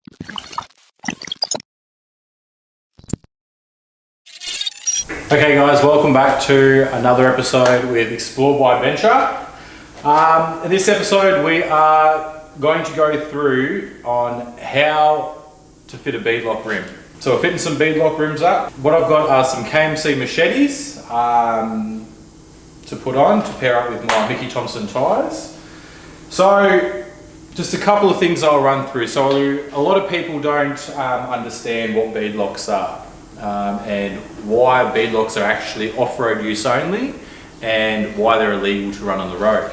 Okay guys, welcome back to another episode with Explore by Adventure. In this episode we are going to go through on how to fit a beadlock rim. So we're fitting some beadlock rims up. What I've got are some KMC machetes to put on to pair up with my Mickey Thompson tyres. So just a couple of things I'll run through. So a lot of people don't understand what beadlocks are. And why beadlocks are actually off-road use only and why they're illegal to run on the road.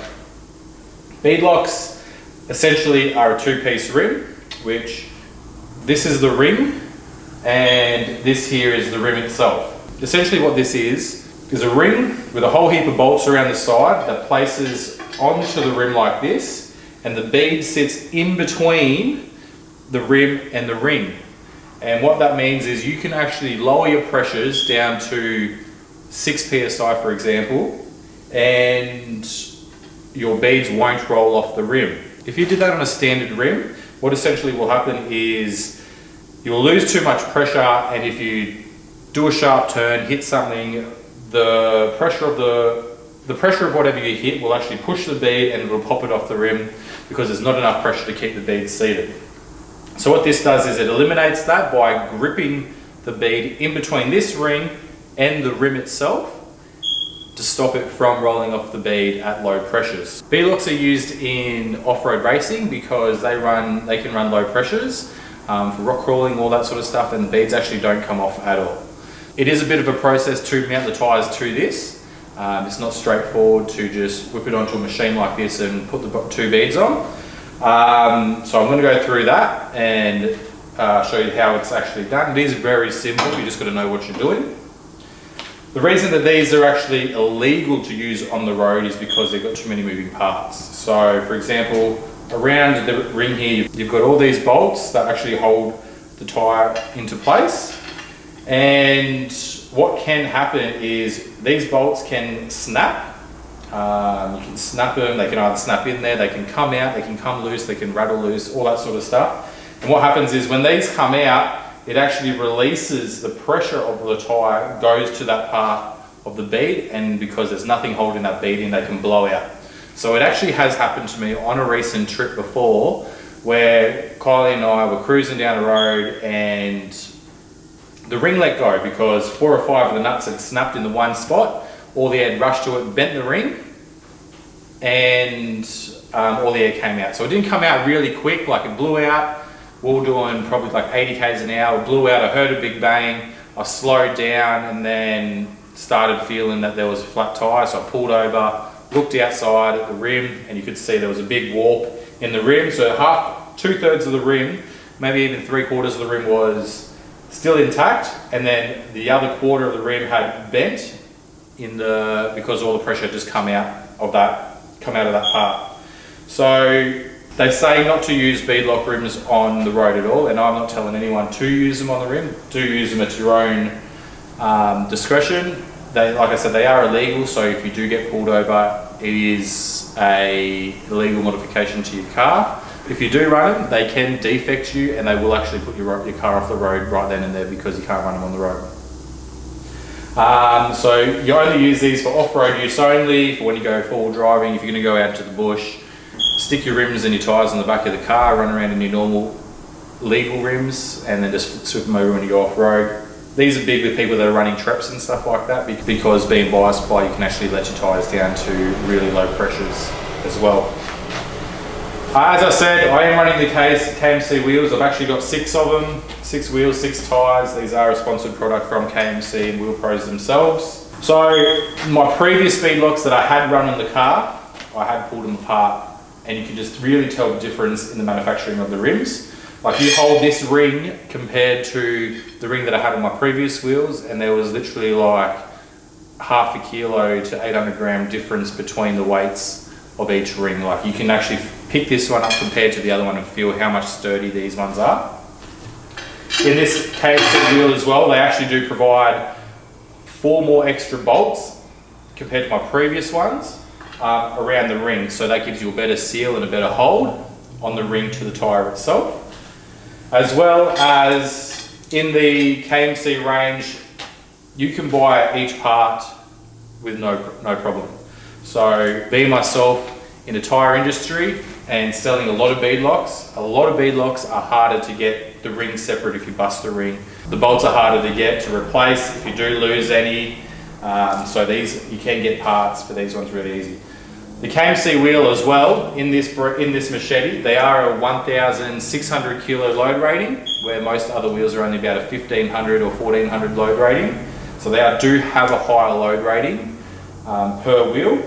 Beadlocks essentially are a two-piece rim, which this is the ring and this here is the rim itself. Essentially what this is a ring with a whole heap of bolts around the side that places onto the rim like this, and the bead sits in between the rim and the ring. And what that means is you can actually lower your pressures down to 6 psi, for example, and your beads won't roll off the rim. If you did that on a standard rim, what essentially will happen is you'll lose too much pressure, and if you do a sharp turn, hit something, the pressure of whatever you hit will actually push the bead and it'll pop it off the rim because there's not enough pressure to keep the bead seated. So what this does is it eliminates that by gripping the bead in between this ring and the rim itself to stop it from rolling off the bead at low pressures. Beadlocks are used in off-road racing because they can run low pressures for rock crawling, all that sort of stuff, and the beads actually don't come off at all. It is a bit of a process to mount the tyres to this. It's not straightforward to just whip it onto a machine like this and put the two beads on. So I'm going to go through that and show you how it's actually done. It is very simple, you just got to know what you're doing. The reason that these are actually illegal to use on the road is because they've got too many moving parts. So for example, around the ring here, you've got all these bolts that actually hold the tyre into place. And what can happen is these bolts can snap. You can snap them, they can either snap in there, they can come out, they can come loose, they can rattle loose, all that sort of stuff. And what happens is when these come out, it actually releases the pressure of the tyre, goes to that part of the bead, and because there's nothing holding that bead in, they can blow out. So it actually has happened to me on a recent trip before where Kylie and I were cruising down the road and the ring let go because 4 or 5 of the nuts had snapped in the one spot. All the air rushed to it, bent the ring, and all the air came out. So it didn't come out really quick, like it blew out. We were doing probably like 80 k's an hour, it blew out, I heard a big bang, I slowed down and then started feeling that there was a flat tyre, so I pulled over, looked outside at the rim, and you could see there was a big warp in the rim. So 2/3 of the rim, maybe even 3/4 of the rim was still intact, and then the other quarter of the rim had bent because all the pressure had just come out of that part. So they say not to use beadlock rims on the road at all, and I'm not telling anyone to use them on the rim. Do use them at your own discretion. Like I said, they are illegal, so if you do get pulled over, it is a illegal modification to your car. If you do run them, they can defect you and they will actually put your car off the road right then and there because you can't run them on the road. So you only use these for off-road use only, for when you go four-wheel driving. If you're going to go out to the bush, stick your rims and your tyres on the back of the car, run around in your normal legal rims, and then just swip them over when you go off-road. These are big with people that are running traps and stuff like that because being biased by, you can actually let your tyres down to really low pressures as well. As I said, I am running the KMC Wheels. I've actually got 6 of them, 6 wheels, 6 tyres. These are a sponsored product from KMC and Wheel Pros themselves. So my previous beadlocks that I had run on the car, I had pulled them apart, and you can just really tell the difference in the manufacturing of the rims. Like, you hold this ring compared to the ring that I had on my previous wheels, and there was literally like half a kilo to 800 gram difference between the weights of each ring. Like, you can actually pick this one up compared to the other one and feel how much sturdy these ones are. In this KMC wheel as well, they actually do provide 4 more extra bolts compared to my previous ones around the ring, so that gives you a better seal and a better hold on the ring to the tyre itself. As well as in the KMC range, you can buy each part with no problem. So being myself in the tyre industry and selling a lot of beadlocks are harder to get the ring separate if you bust the ring. The bolts are harder to get to replace if you do lose any. So these, you can get parts, but these ones are really easy. The KMC wheel as well, in this machete, they are a 1,600 kilo load rating, where most other wheels are only about a 1,500 or 1,400 load rating. So they do have a higher load rating per wheel.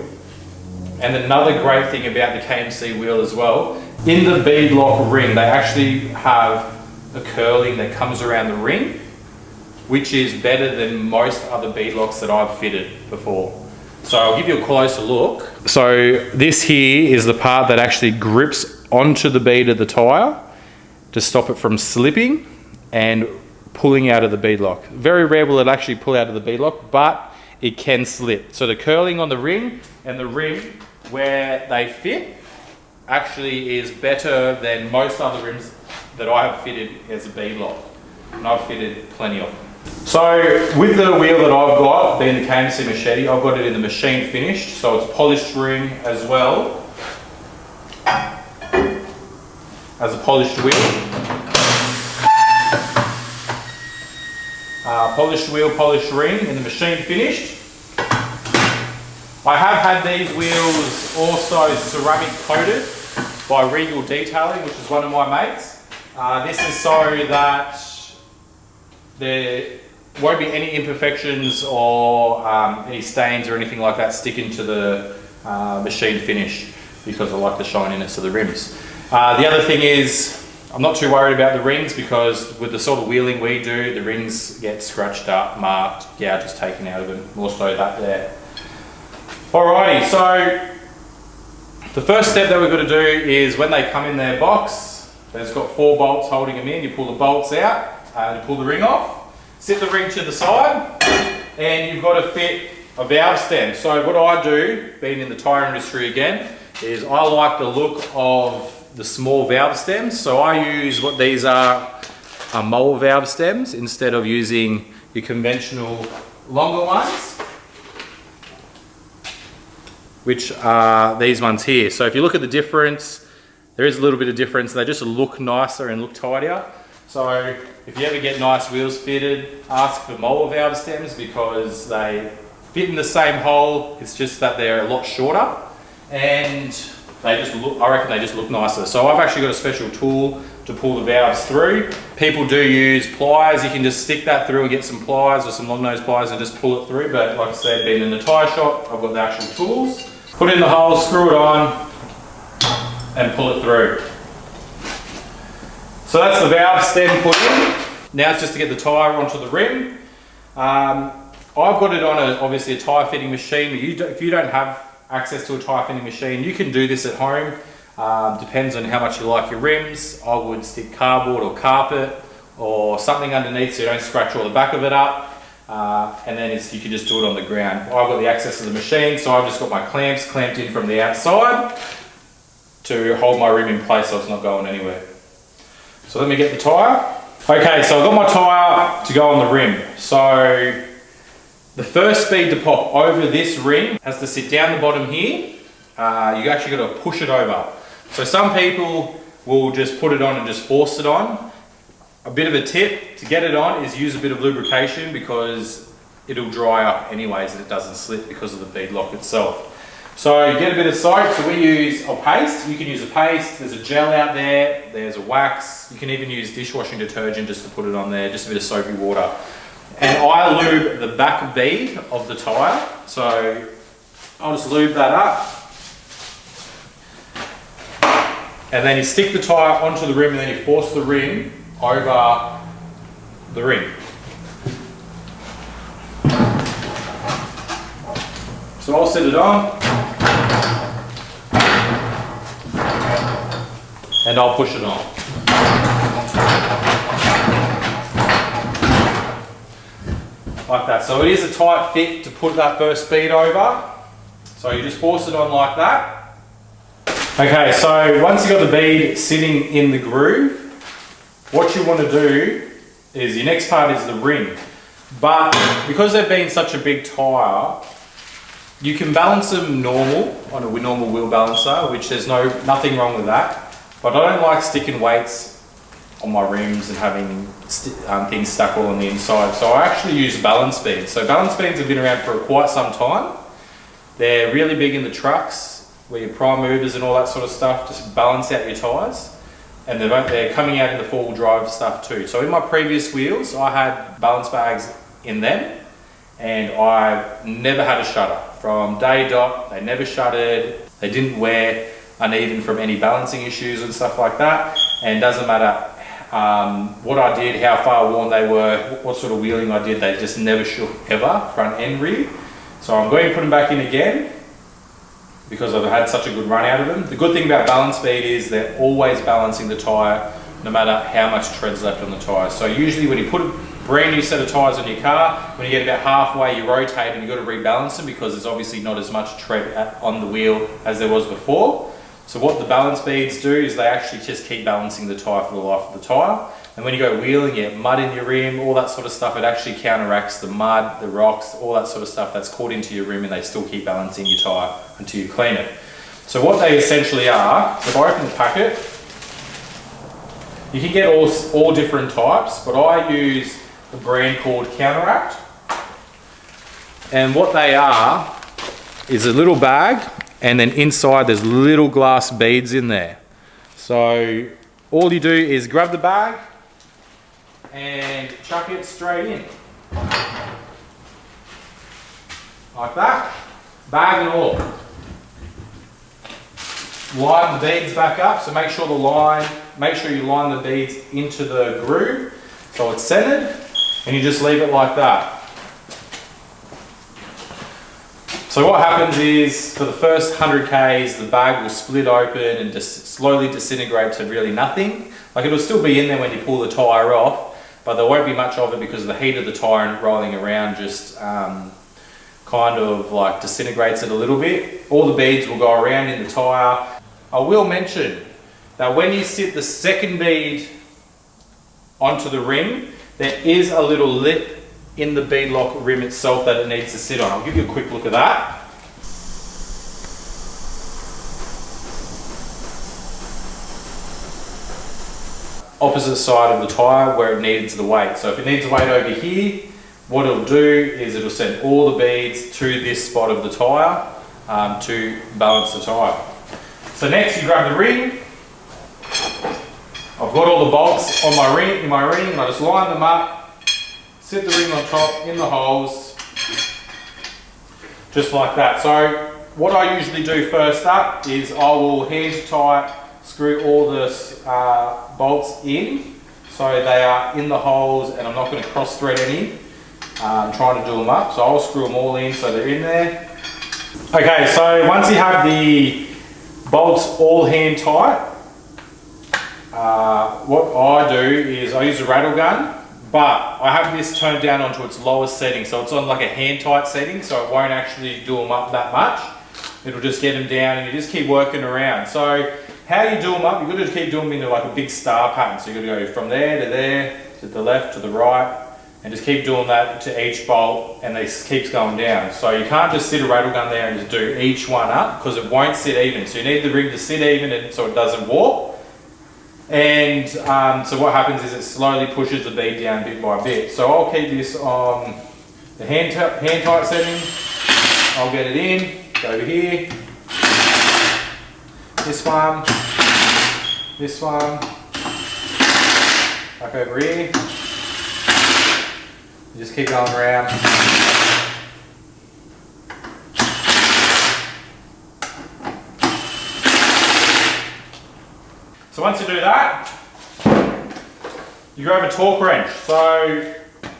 And another great thing about the KMC wheel as well, in the beadlock ring, they actually have a curling that comes around the ring, which is better than most other beadlocks that I've fitted before. So I'll give you a closer look. So this here is the part that actually grips onto the bead of the tyre to stop it from slipping and pulling out of the beadlock. Very rare will it actually pull out of the beadlock, but it can slip. So the curling on the ring and the ring where they fit actually is better than most other rims that I have fitted as a beadlock. And I've fitted plenty of them. So with the wheel that I've got, being the KMC machete, I've got it in the machine finished, so it's polished ring as well as a polished wheel. Polished wheel, polished ring in the machine finished. I have had these wheels also ceramic coated by Regal Detailing, which is one of my mates. This is so that there won't be any imperfections or any stains or anything like that sticking to the machine finish, because I like the shininess of the rims. The other thing is, I'm not too worried about the rings, because with the sort of wheeling we do, the rings get scratched up, marked, gouges taken out of them, more so that there. Alrighty, so the first step that we're going to do is when they come in their box, there's got 4 bolts holding them in. You pull the bolts out, you pull the ring off, sit the ring to the side, and you've got to fit a valve stem. So what I do, being in the tyre industry again, is I like the look of the small valve stems. So I use what these are mole valve stems instead of using your conventional longer ones, which are these ones here. So if you look at the difference, there is a little bit of difference. They just look nicer and look tidier. So if you ever get nice wheels fitted, ask for mole valve stems, because they fit in the same hole. It's just that they're a lot shorter, and they just look, I reckon they just look nicer. So I've actually got a special tool to pull the valves through. People do use pliers. You can just stick that through and get some pliers or some long nose pliers and just pull it through. But like I said, being in the tyre shop, I've got the actual tools. Put it in the hole, screw it on, and pull it through. So that's the valve stem put in. Now it's just to get the tyre onto the rim. I've got it on obviously a tyre fitting machine. If you don't have access to a tyre fitting machine, you can do this at home. Depends on how much you like your rims. I would stick cardboard or carpet or something underneath so you don't scratch all the back of it up. And then you can just do it on the ground. I've got the access to the machine, so I've just got my clamps clamped in from the outside to hold my rim in place so it's not going anywhere. So let me get the tyre. Okay, so I've got my tyre to go on the rim. So the first speed to pop over this ring has to sit down the bottom here. You actually got to push it over. So some people will just put it on and just force it on. A bit of a tip to get it on is use a bit of lubrication, because it'll dry up anyways and it doesn't slip because of the beadlock itself. So you get a bit of soap, so we use a paste. You can use a paste, there's a gel out there, there's a wax. You can even use dishwashing detergent just to put it on there, just a bit of soapy water. And I lube the back bead of the tyre, so I'll just lube that up. And then you stick the tyre onto the rim, and then you force the rim over the ring. So I'll set it on, and I'll push it on. Like that. So it is a tight fit to put that first speed over. So you just force it on like that. Okay, so once you've got the bead sitting in the groove, what you want to do is your next part is the ring. But because they've been such a big tyre, you can balance them normal on a normal wheel balancer, which there's nothing wrong with that. But I don't like sticking weights on my rims and having things stuck all on the inside. So I actually use balance beads. So balance beads have been around for quite some time. They're really big in the trucks where your prime movers and all that sort of stuff just balance out your tyres. And they're coming out in the four-wheel drive stuff too. So in my previous wheels, I had balance bags in them, and I never had a shutter. From day dot, they never shuttered. They didn't wear uneven from any balancing issues and stuff like that. And it doesn't matter what I did, how far worn they were, what sort of wheeling I did, they just never shook ever, front and rear. So I'm going to put them back in again because I've had such a good run out of them. The good thing about balance bead is they're always balancing the tyre no matter how much tread's left on the tyre. So usually when you put a brand new set of tyres on your car, when you get about halfway you rotate and you've got to rebalance them because there's obviously not as much tread on the wheel as there was before. So what the balance beads do is they actually just keep balancing the tyre for the life of the tyre. And when you go wheeling, you get mud in your rim, all that sort of stuff, it actually counteracts the mud, the rocks, all that sort of stuff that's caught into your rim, and they still keep balancing your tyre until you clean it. So what they essentially are, if I open the packet, you can get all different types, but I use the brand called Counteract. And what they are is a little bag, and then inside there's little glass beads in there. So all you do is grab the bag and chuck it straight in. Like that, bag and all. Line the beads back up, so make sure you line the beads into the groove so it's centered, and you just leave it like that. So what happens is, for the first 100 Ks, the bag will split open and just slowly disintegrate to really nothing. Like, it'll still be in there when you pull the tyre off, but there won't be much of it because of the heat of the tyre and rolling around just kind of like disintegrates it a little bit. All the beads will go around in the tyre. I will mention that when you sit the second bead onto the ring, there is a little lip in the beadlock rim itself that it needs to sit on. I'll give you a quick look at that. Opposite side of the tyre where it needs the weight. So if it needs the weight over here, what it'll do is it'll send all the beads to this spot of the tyre to balance the tyre. So next you grab the ring. I've got all the bolts on my ring, and I just line them up. Sit the ring on top in the holes, just like that. So what I usually do first up is I will hand tight screw all the bolts in so they are in the holes, and I'm not going to cross thread any. I'm trying to do them up, so I'll screw them all in so they're in there. Okay, so once you have the bolts all hand tight, what I do is I use a rattle gun. But I have this turned down onto its lowest setting, so it's on like a hand tight setting, so it won't actually do them up that much. It'll just get them down, and you just keep working around. So how you do them up, you've got to keep doing them into like a big star pattern. So you've got to go from there, to the left, to the right, and just keep doing that to each bolt, and they keeps going down. So you can't just sit a rattle gun there and just do each one up, because it won't sit even. So you need the ring to sit even and so it doesn't warp. And so what happens is it slowly pushes the bead down bit by bit. So I'll keep this on the hand tight setting. I'll get it in, go over here, this one, back over here. You just keep going around. So once you do that, you grab a torque wrench. So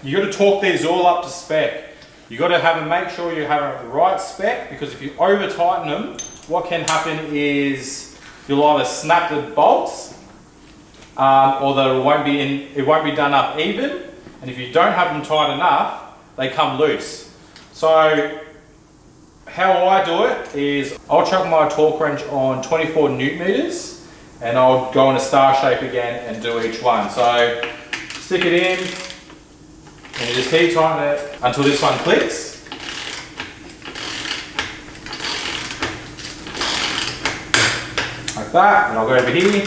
you got to torque these all up to spec. You got to make sure you have the right spec, because if you over tighten them, what can happen is you'll either snap the bolts, or that it won't be done up even. And if you don't have them tight enough, they come loose. So how I do it is I'll chuck my torque wrench on 24 Newton meters. and I'll go in a star shape again and do each one. So stick it in, and you just keep tightening it until this one clicks. Like that, and I'll go over here.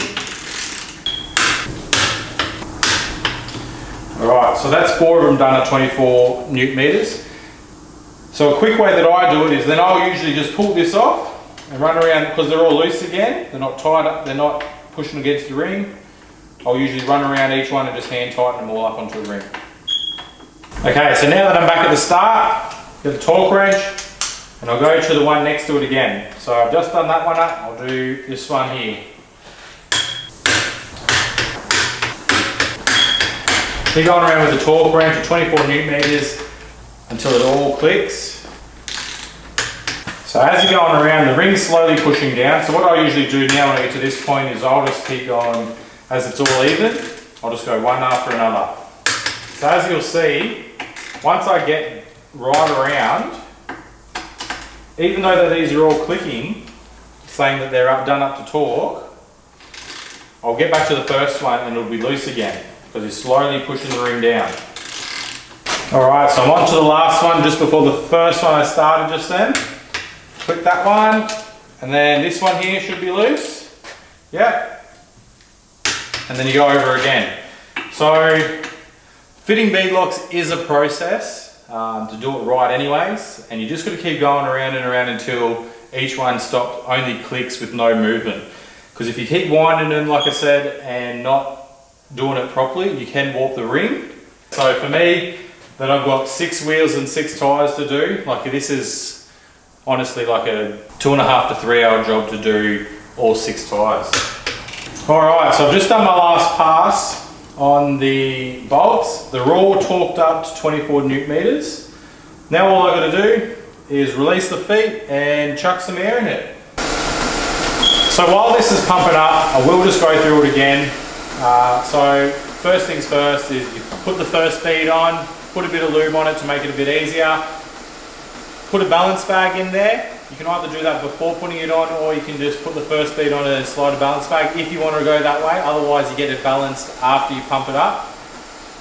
Alright, so that's 4 of them done at 24 Newton meters. So a quick way that I do it is then I'll usually just pull this off and run around, because they're all loose again, they're not tied up, they're not pushing against the ring. I'll usually run around each one and just hand tighten them all up onto the ring. Okay, so now that I'm back at the start, get the torque wrench, and I'll go to the one next to it again. So I've just done that one up, I'll do this one here. Keep going around with the torque wrench at 24 Newton meters until it all clicks. So as you're going around, the ring's slowly pushing down. So what I usually do now when I get to this point is I'll just keep going as it's all even. I'll just go one after another. So as you'll see, once I get right around, even though these are all clicking, saying that they're done up to torque, I'll get back to the first one and it'll be loose again, because you're slowly pushing the ring down. Alright, so I'm on to the last one just before the first one I started just then. Click that one, and then this one here should be loose. Yep. And then you go over again. So, fitting beadlocks is a process to do it right anyways, and you just got to keep going around and around until each one only clicks with no movement. Because if you keep winding them, like I said, and not doing it properly, you can warp the ring. So for me, that I've got 6 wheels and 6 tyres to do, like this is honestly like a 2.5 to 3 hour job to do all 6 tyres. Alright, so I've just done my last pass on the bolts. They're all torqued up to 24 Newton meters. Now all I've got to do is release the feet and chuck some air in it. So while this is pumping up, I will just go through it again. So first things first is you put the first speed on, put a bit of lube on it to make it a bit easier. Put a balance bag in there. You can either do that before putting it on, or you can just put the first speed on and slide a balance bag if you want to go that way. Otherwise you get it balanced after you pump it up.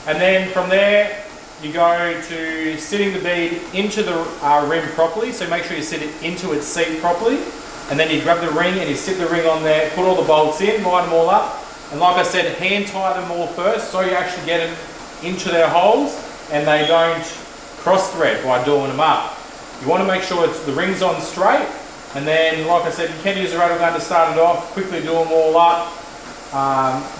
And then from there you go to sitting the bead into the rim properly. So make sure you sit it into its seat properly. And then you grab the ring and you sit the ring on there, put all the bolts in, line them all up. And like I said, hand tighten them all first so you actually get them into their holes and they don't cross thread by doing them up. You want to make sure the ring's on straight, and then like I said, you can use a rattle gun to start it off, quickly do them all up.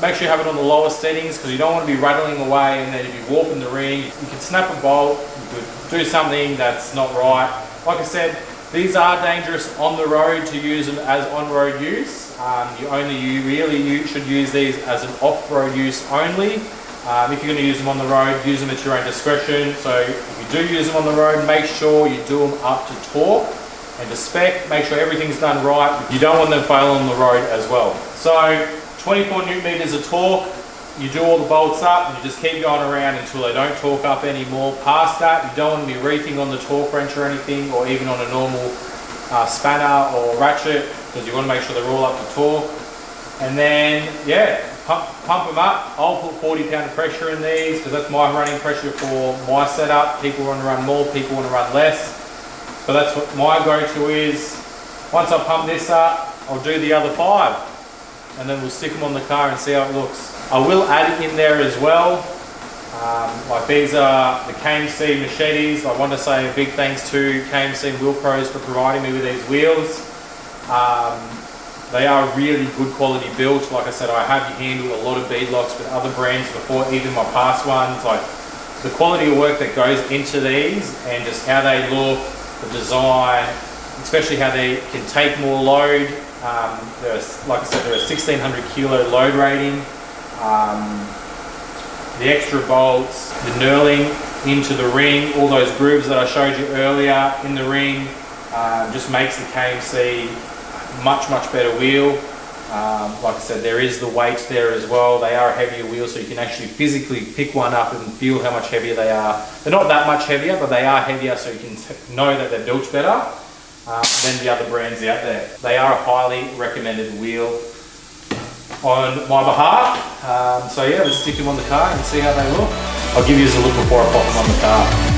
Make sure you have it on the lowest settings because you don't want to be rattling away, and then if you're warping the ring, you can snap a bolt, you could do something that's not right. Like I said, these are dangerous on the road to use them as on-road use. You really should use these as an off-road use only. If you're going to use them on the road, use them at your own discretion. So if you do use them on the road, make sure you do them up to torque and to spec. Make sure everything's done right. You don't want them to fail on the road as well. So 24 Newton meters of torque, you do all the bolts up and you just keep going around until they don't torque up anymore. Past that, you don't want to be reefing on the torque wrench or anything, or even on a normal spanner or ratchet, because you want to make sure they're all up to torque. And then, yeah, pump them up. I'll put 40 pound of pressure in these because that's my running pressure for my setup. People want to run more, people want to run less. So that's what my go-to is. Once I pump this up, I'll do the other 5. And then we'll stick them on the car and see how it looks. I will add it in there as well. Like these are the KMC machetes. I want to say a big thanks to KMC Wheel Pros for providing me with these wheels. They are really good quality built. Like I said, I have handled a lot of beadlocks with other brands before, even my past ones. Like the quality of work that goes into these and just how they look, the design, especially how they can take more load. Like I said, they're a 1600 kilo load rating. The extra bolts, the knurling into the ring, all those grooves that I showed you earlier in the ring, just makes the KMC much better wheel. Like I said, there is the weight there as well. They are heavier wheels, so you can actually physically pick one up and feel how much heavier they are. They're not that much heavier, but they are heavier, so you can know that they're built better than the other brands out there. They are a highly recommended wheel. on my behalf. So yeah, let's stick them on the car and see how they look. I'll give you a look before I pop them on the car.